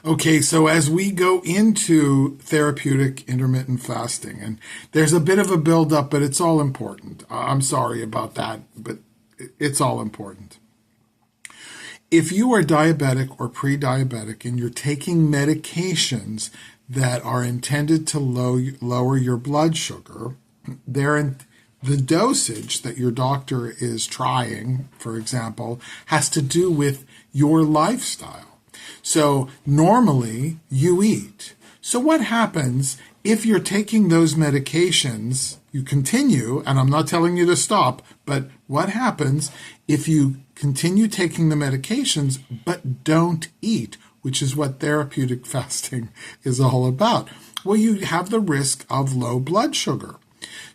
Okay, so as we go into therapeutic intermittent fasting, and there's a bit of a buildup, but it's all important. I'm sorry about that, but it's all important. If you are diabetic or pre-diabetic and you're taking medications that are intended to lower your blood sugar, the dosage that your doctor is trying, for example, has to do with your lifestyle. So normally you eat. So what happens if you're taking those medications, you continue, and I'm not telling you to stop, but what happens if you continue taking the medications but don't eat, which is what therapeutic fasting is all about? Well, you have the risk of low blood sugar.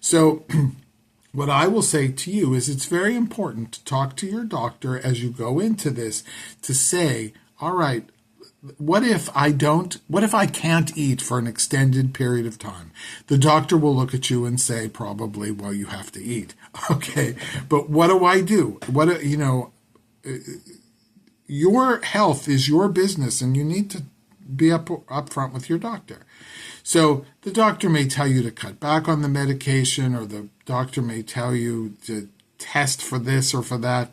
So what I will say to you is it's very important to talk to your doctor as you go into this to say, all right, what if I can't eat for an extended period of time? The doctor will look at you and say, probably, well, you have to eat. Okay, but what do I do? Your health is your business, and you need to be up front with your doctor. So the doctor may tell you to cut back on the medication, or the doctor may tell you to test for this or for that.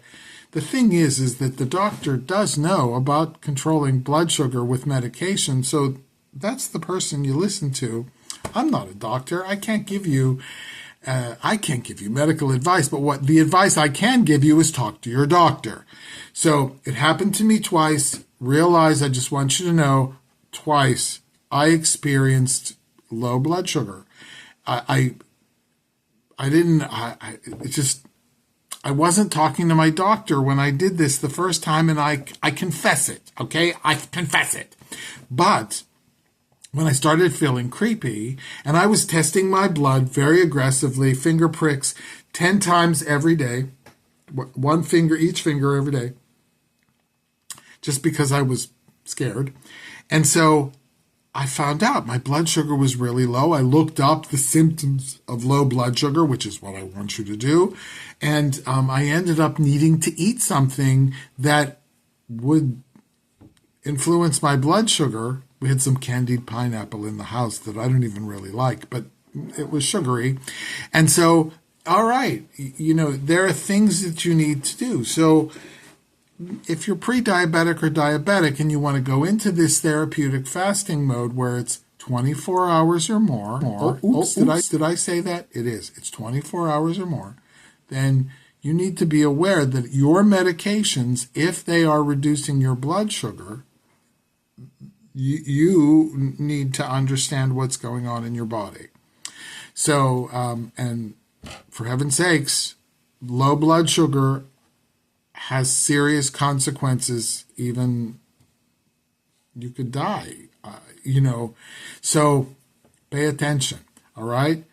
The thing is that the doctor does know about controlling blood sugar with medication, so that's the person you listen to. I'm not a doctor. I can't give you medical advice, but what the advice I can give you is talk to your doctor. So it happened to me twice. Realize, I just want you to know, twice I experienced low blood sugar. I wasn't talking to my doctor when I did this the first time, and I confess it, okay? I confess it. But when I started feeling creepy, and I was testing my blood very aggressively, finger pricks 10 times every day, each finger every day, just because I was scared. And so I found out my blood sugar was really low. I looked up the symptoms of low blood sugar, which is what I want you to do. And I ended up needing to eat something that would influence my blood sugar. We had some candied pineapple in the house that I don't even really like, but it was sugary. And so, all right, there are things that you need to do. So if you're pre-diabetic or diabetic and you want to go into this therapeutic fasting mode where it's 24 hours or more, did I say that? It is. It's 24 hours or more. Then you need to be aware that your medications, if they are reducing your blood sugar, you need to understand what's going on in your body. So, and for heaven's sakes, low blood sugar has serious consequences. Even you could die, so pay attention. All right.